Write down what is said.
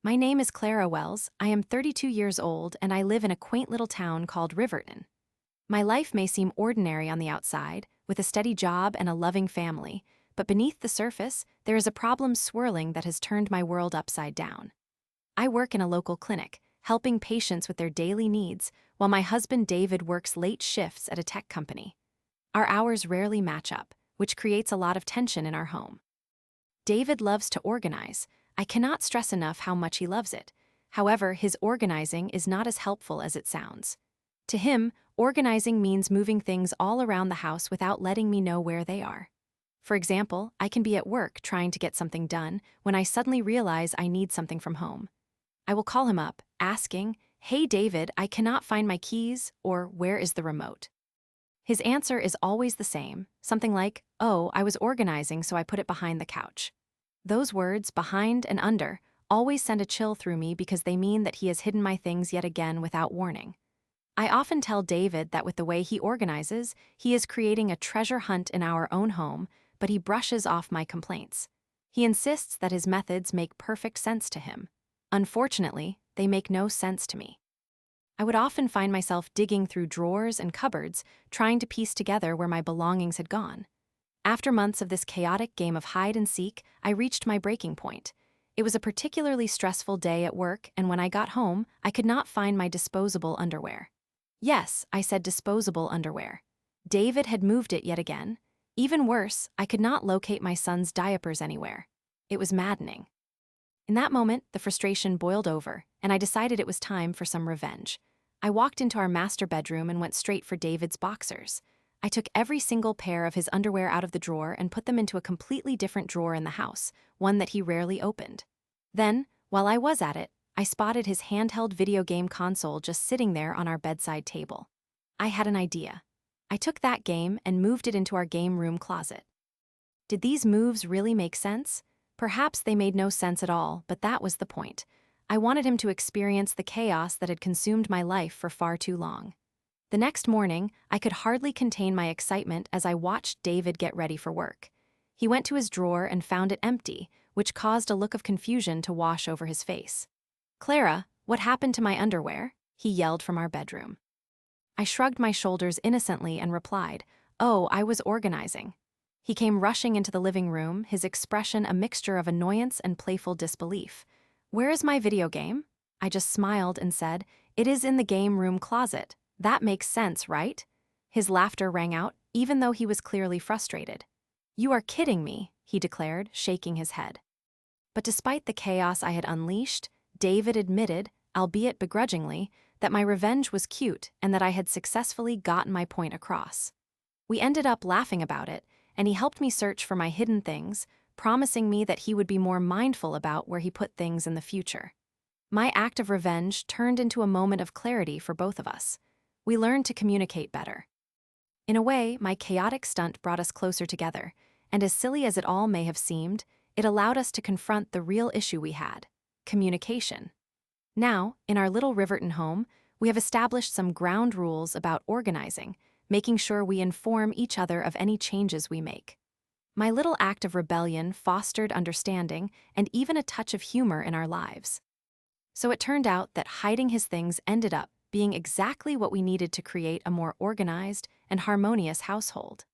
My name is Clara Wells. I am 32 years old and I live in a quaint little town called Riverton. My life may seem ordinary on the outside, with a steady job and a loving family, but beneath the surface, there is a problem swirling that has turned my world upside down. I work in a local clinic, helping patients with their daily needs, while my husband David works late shifts at a tech company. Our hours rarely match up, which creates a lot of tension in our home. David loves to organize. I cannot stress enough how much he loves it. However, his organizing is not as helpful as it sounds. To him, organizing means moving things all around the house without letting me know where they are. For example, I can be at work trying to get something done when I suddenly realize I need something from home. I will call him up, asking, "Hey David, I cannot find my keys," or "Where is the remote?" His answer is always the same, something like, "Oh, I was organizing so I put it behind the couch." Those words, behind and under, always send a chill through me because they mean that he has hidden my things yet again without warning. I often tell David that with the way he organizes, he is creating a treasure hunt in our own home, but he brushes off my complaints. He insists that his methods make perfect sense to him. Unfortunately, they make no sense to me. I would often find myself digging through drawers and cupboards, trying to piece together where my belongings had gone. After months of this chaotic game of hide and seek, I reached my breaking point. It was a particularly stressful day at work, and when I got home, I could not find my disposable underwear. Yes, I said disposable underwear. David had moved it yet again. Even worse, I could not locate my son's diapers anywhere. It was maddening. In that moment, the frustration boiled over, and I decided it was time for some revenge. I walked into our master bedroom and went straight for David's boxers. I took every single pair of his underwear out of the drawer and put them into a completely different drawer in the house, one that he rarely opened. Then, while I was at it, I spotted his handheld video game console just sitting there on our bedside table. I had an idea. I took that game and moved it into our game room closet. Did these moves really make sense? Perhaps they made no sense at all, but that was the point. I wanted him to experience the chaos that had consumed my life for far too long. The next morning, I could hardly contain my excitement as I watched David get ready for work. He went to his drawer and found it empty, which caused a look of confusion to wash over his face. "Clara, what happened to my underwear?" he yelled from our bedroom. I shrugged my shoulders innocently and replied, "Oh, I was organizing." He came rushing into the living room, his expression a mixture of annoyance and playful disbelief. "Where is my video game?" I just smiled and said, "It is in the game room closet. That makes sense, right?" His laughter rang out, even though he was clearly frustrated. "You are kidding me," he declared, shaking his head. But despite the chaos I had unleashed, David admitted, albeit begrudgingly, that my revenge was cute and that I had successfully gotten my point across. We ended up laughing about it, and he helped me search for my hidden things, promising me that he would be more mindful about where he put things in the future. My act of revenge turned into a moment of clarity for both of us. We learned to communicate better. In a way, my chaotic stunt brought us closer together, and as silly as it all may have seemed, it allowed us to confront the real issue we had: communication. Now, in our little Riverton home, we have established some ground rules about organizing, making sure we inform each other of any changes we make. My little act of rebellion fostered understanding and even a touch of humor in our lives. So it turned out that hiding his things ended up being exactly what we needed to create a more organized and harmonious household.